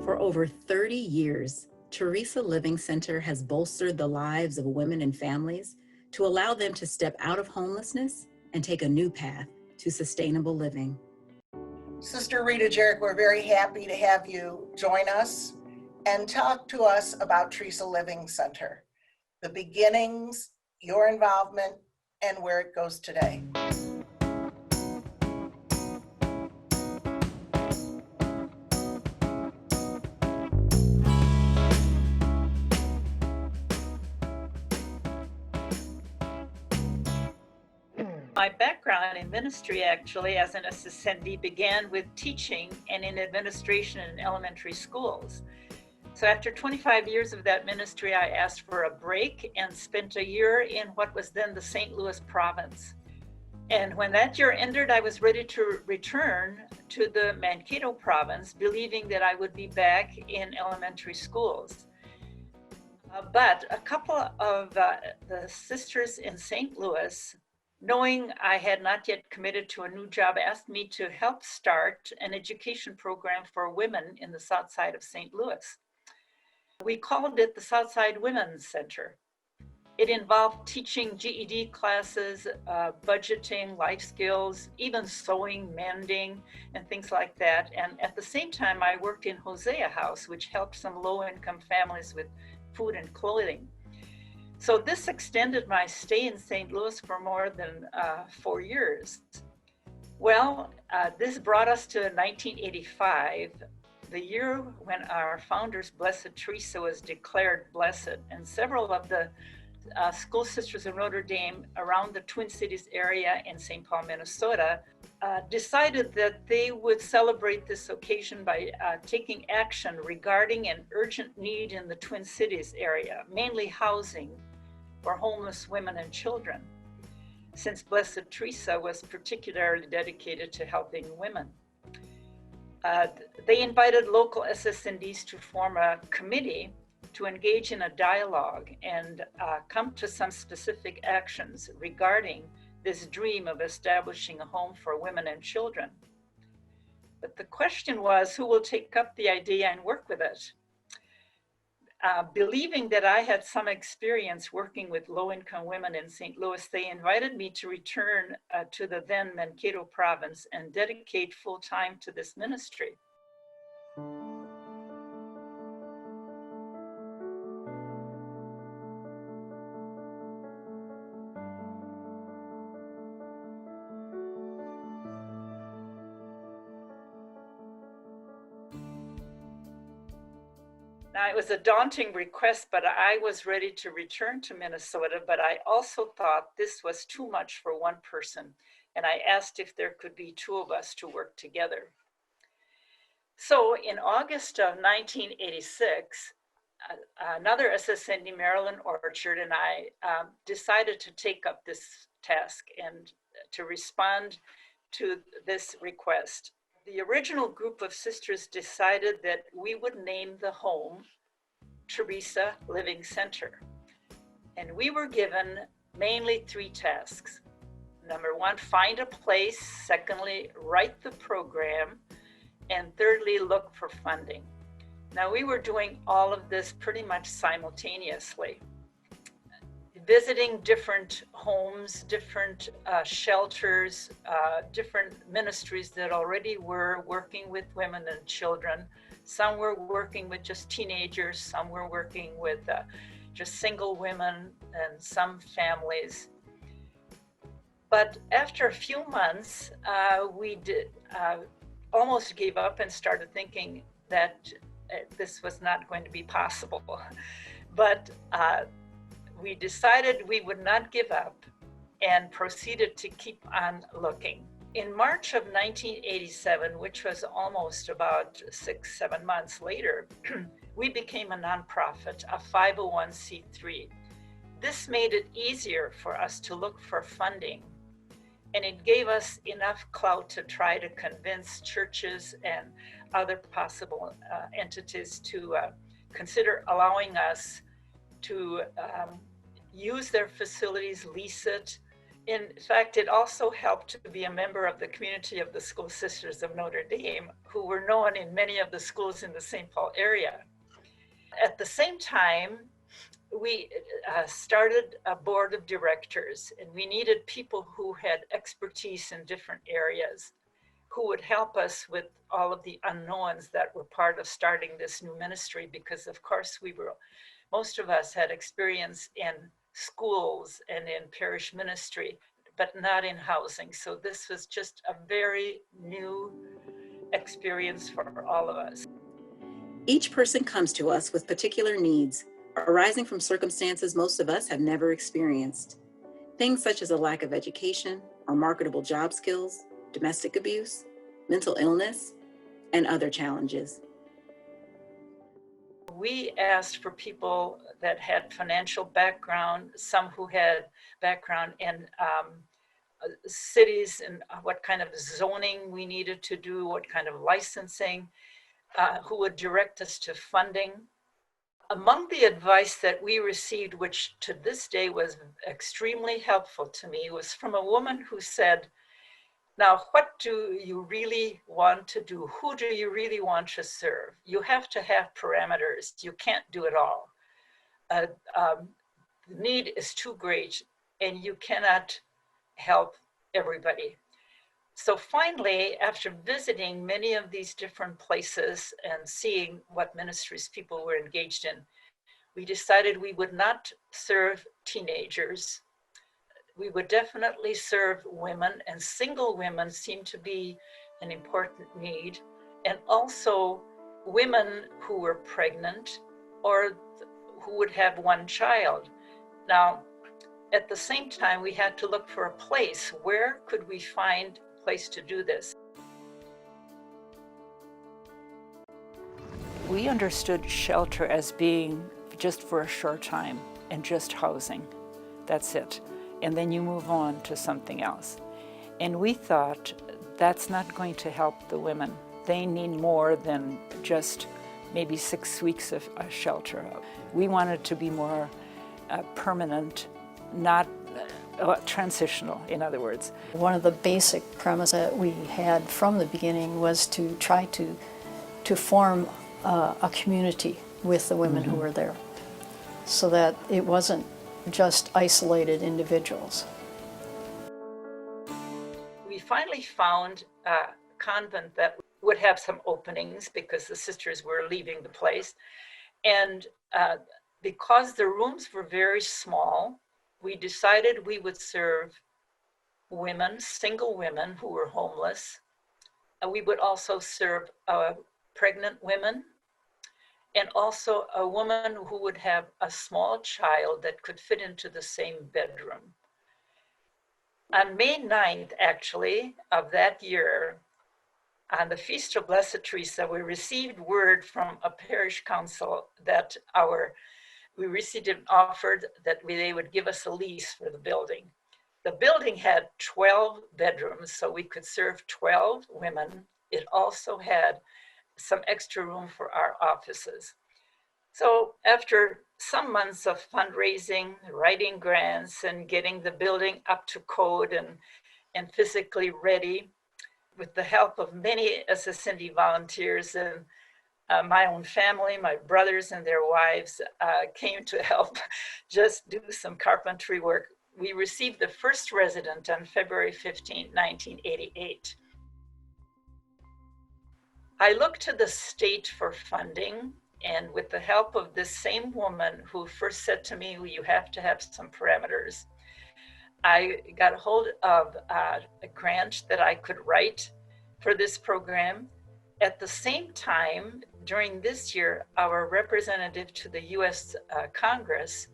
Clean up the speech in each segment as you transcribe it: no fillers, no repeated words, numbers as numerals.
For over 30 years, Theresa Living Center has bolstered the lives of women and families to allow them to step out of homelessness and take a new path to sustainable living. Sister Rita Jirik, we're very happy to have you join us and talk to us about Theresa Living Center, the beginnings, your involvement, and where it goes today. My background in ministry, actually, as an SSND, began with teaching and in administration in elementary schools. So after 25 years of that ministry, I asked for a break and spent a year in what was then the St. Louis province. And when that year ended, I was ready to return to the Mankato province, believing that I would be back in elementary schools. But a couple of the sisters in St. Louis, knowing I had not yet committed to a new job, asked me to help start an education program for women in the south side of St. Louis. We called it the Southside Women's Center. It involved teaching GED classes, budgeting, life skills, even sewing, mending, and things like that. And at the same time, I worked in Hosea House, which helped some low-income families with food and clothing. So this extended my stay in St. Louis for more than 4 years. Well, this brought us to 1985, the year when our founders, Blessed Theresa, was declared blessed, and several of the school sisters of Notre Dame around the Twin Cities area in St. Paul, Minnesota, decided that they would celebrate this occasion by taking action regarding an urgent need in the Twin Cities area, mainly housing for homeless women and children, since Blessed Theresa was particularly dedicated to helping women. They invited local SSNDs to form a committee to engage in a dialogue and come to some specific actions regarding this dream of establishing a home for women and children. But the question was, who will take up the idea and work with it? Believing that I had some experience working with low-income women in St. Louis, they invited me to return to the then Mankato province and dedicate full time to this ministry. Now, it was a daunting request, but I was ready to return to Minnesota, but I also thought this was too much for one person, and I asked if there could be two of us to work together. So in August of 1986, another SSND, Marilyn Orchard, and I decided to take up this task and to respond to this request. The original group of sisters decided that we would name the home Theresa Living Center. And we were given mainly 3 tasks. Number 1, find a place. Secondly, write the program. And thirdly, look for funding. Now, we were doing all of this pretty much simultaneously, visiting different homes, different shelters, different ministries that already were working with women and children. Some were working with just teenagers, some were working with just single women and some families. But after a few months, we almost gave up and started thinking that this was not going to be possible. But we decided we would not give up and proceeded to keep on looking. In March of 1987, which was almost about 6-7 months later, we became a nonprofit, a 501c3. This made it easier for us to look for funding, and it gave us enough clout to try to convince churches and other possible entities to consider allowing us to use their facilities, lease it, In fact, it also helped to be a member of the community of the School Sisters of Notre Dame, who were known in many of the schools in the St. Paul area. At the same time, we started a board of directors, and we needed people who had expertise in different areas, who would help us with all of the unknowns that were part of starting this new ministry, because of course most of us had experience in schools and in parish ministry, but not in housing. So this was just a very new experience for all of us. Each person comes to us with particular needs arising from circumstances most of us have never experienced. Things such as a lack of education or marketable job skills, domestic abuse, mental illness, and other challenges. We asked for people that had financial background, some who had background in cities and what kind of zoning we needed to do, what kind of licensing, who would direct us to funding. Among the advice that we received, which to this day was extremely helpful to me, was from a woman who said, now, what do you really want to do? Who do you really want to serve? You have to have parameters. You can't do it all. The need is too great, and you cannot help everybody. So finally, after visiting many of these different places and seeing what ministries people were engaged in, we decided we would not serve teenagers. We would definitely serve women, and single women seem to be an important need, and also women who were pregnant or who would have one child. Now, at the same time, we had to look for a place. Where could we find a place to do this? We understood shelter as being just for a short time and just housing. That's it. And then you move on to something else. And we thought that's not going to help the women. They need more than just maybe 6 weeks of shelter. We wanted to be more permanent, not transitional, in other words. One of the basic premises that we had from the beginning was to try to form a community with the women who were there, so that it wasn't just isolated individuals. We finally found a convent that would have some openings because the sisters were leaving the place. And because the rooms were very small, we decided we would serve women, single women who were homeless. And we would also serve pregnant women, and also a woman who would have a small child that could fit into the same bedroom. On May 9th, actually, of that year, on the Feast of Blessed Theresa, we received word from a parish council that we received an offer that they would give us a lease for the building. The building had 12 bedrooms, so we could serve 12 women. It also had some extra room for our offices. So after some months of fundraising, writing grants, and getting the building up to code and physically ready, with the help of many SSND volunteers and my own family, my brothers and their wives came to help just do some carpentry work. We received the first resident on February 15, 1988. I looked to the state for funding, and with the help of this same woman who first said to me, well, you have to have some parameters, I got a hold of a grant that I could write for this program. At the same time, during this year, our representative to the US Congress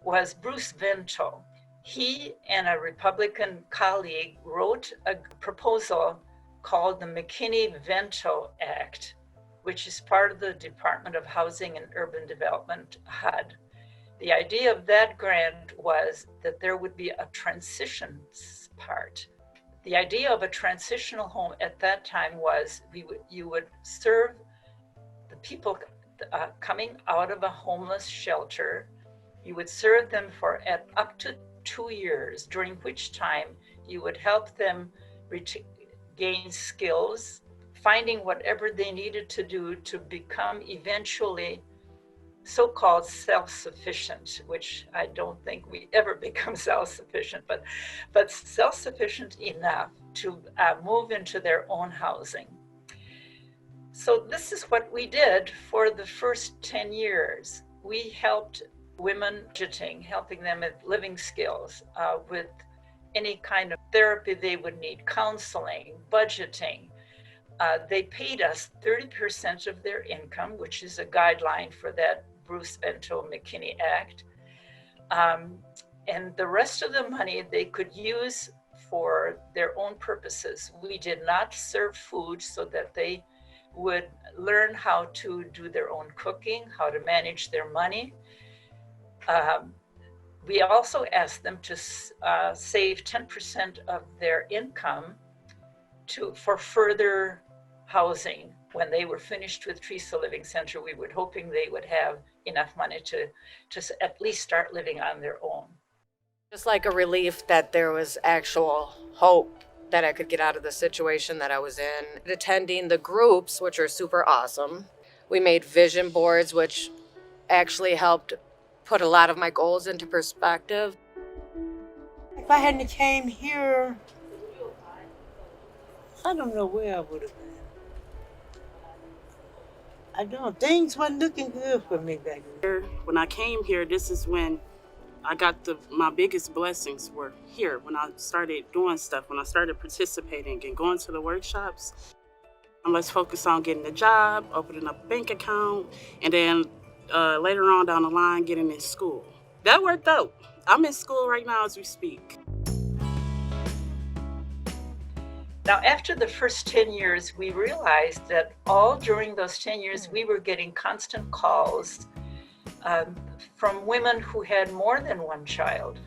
was Bruce Vento. He and a Republican colleague wrote a proposal called the McKinney-Vento Act, which is part of the Department of Housing and Urban Development, HUD. The idea of that grant was that there would be a transition part. The idea of a transitional home at that time was you would serve the people coming out of a homeless shelter. You would serve them for up to 2 years, during which time you would help them gain skills, finding whatever they needed to do to become eventually so-called self-sufficient, which I don't think we ever become self-sufficient, but self-sufficient enough to move into their own housing. So this is what we did for the first 10 years. We helped women budgeting, helping them with living skills, with any kind of therapy they would need, counseling, budgeting. They paid us 30% of their income, which is a guideline for that Bruce Bento McKinney Act. And the rest of the money they could use for their own purposes. We did not serve food so that they would learn how to do their own cooking, how to manage their money. We also asked them to save 10% of their income for further housing. When they were finished with Theresa Living Center, we were hoping they would have enough money to at least start living on their own. Just like a relief that there was actual hope that I could get out of the situation that I was in. Attending the groups, which are super awesome. We made vision boards, which actually helped put a lot of my goals into perspective. If I hadn't came here, I don't know where I would have been. I don't. Things wasn't looking good for me back then. When I came here, this is when I got my biggest blessings were here. When I started doing stuff, when I started participating and going to the workshops. And let's focus on getting a job, opening up a bank account, and then later on down the line, getting in school. That worked out. I'm in school right now as we speak. Now, after the first 10 years, we realized that all during those 10 years, we were getting constant calls from women who had more than one child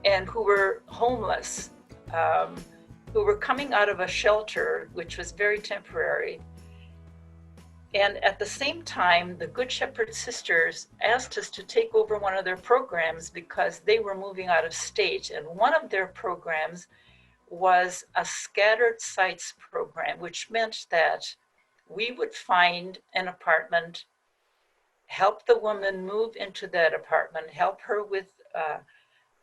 and who were homeless, who were coming out of a shelter, which was very temporary. And at the same time, the Good Shepherd Sisters asked us to take over one of their programs because they were moving out of state. And one of their programs was a scattered sites program, which meant that we would find an apartment, help the woman move into that apartment, help her with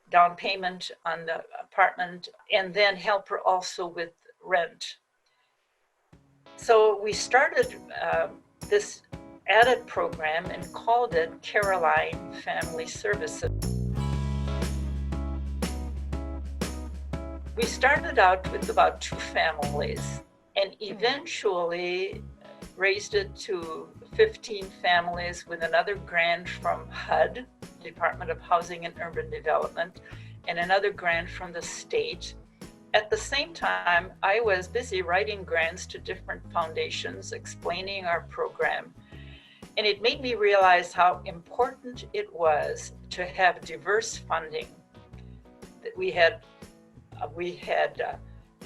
down payment on the apartment, and then help her also with rent. So we started this added program and called it Caroline Family Services. We started out with about 2 families and eventually raised it to 15 families with another grant from HUD, Department of Housing and Urban Development, and another grant from the state. At the same time, I was busy writing grants to different foundations explaining our program. And it made me realize how important it was to have diverse funding. That we had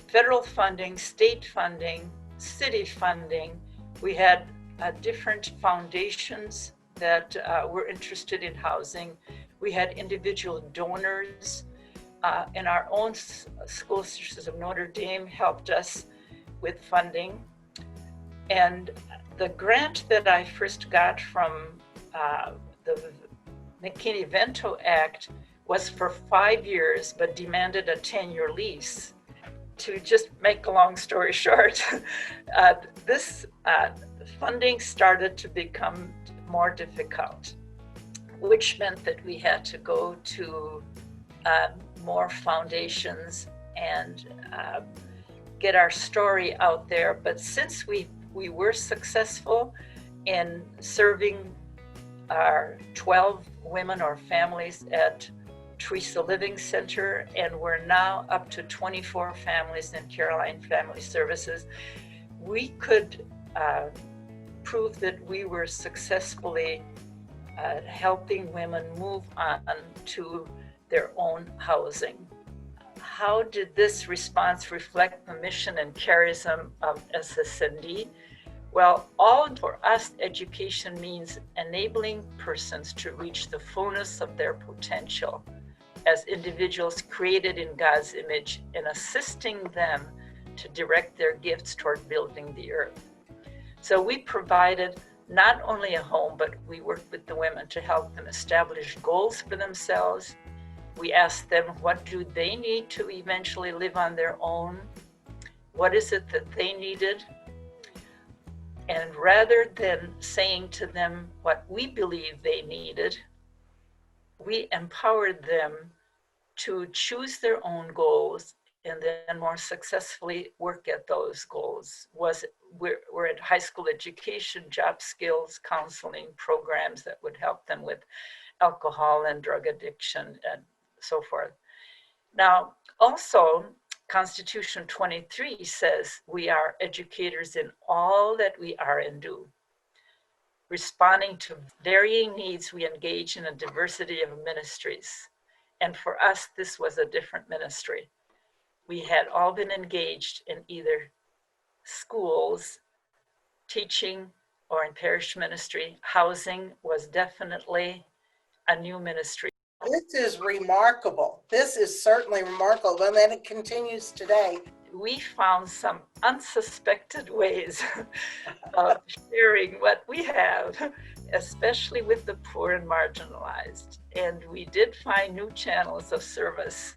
federal funding, state funding, city funding. We had different foundations that were interested in housing. We had individual donors, and our own School Sisters of Notre Dame helped us with funding. And the grant that I first got from the McKinney-Vento Act was for 5 years, but demanded a 10-year lease. To just make a long story short, this funding started to become more difficult, which meant that we had to go to more foundations and get our story out there. But since we were successful in serving our 12 women or families at Theresa Living Center, and we're now up to 24 families in Caroline Family Services, we could prove that we were successfully helping women move on to their own housing. How did this response reflect the mission and charism of SSND? Well, all for us, education means enabling persons to reach the fullness of their potential. as individuals created in God's image and assisting them to direct their gifts toward building the earth. So we provided not only a home, but we worked with the women to help them establish goals for themselves. We asked them, what do they need to eventually live on their own? What is it that they needed? And rather than saying to them what we believe they needed, we empowered them to choose their own goals and then more successfully work at those goals. We're at high school education, job skills, counseling programs that would help them with alcohol and drug addiction and so forth. Now, also, Constitution 23 says we are educators in all that we are and do. Responding to varying needs, we engage in a diversity of ministries. And for us, this was a different ministry. We had all been engaged in either schools, teaching, or in parish ministry. Housing was definitely a new ministry. This is remarkable. This is certainly remarkable, and then it continues today. We found some unsuspected ways of sharing what we have, especially with the poor and marginalized. And we did find new channels of service.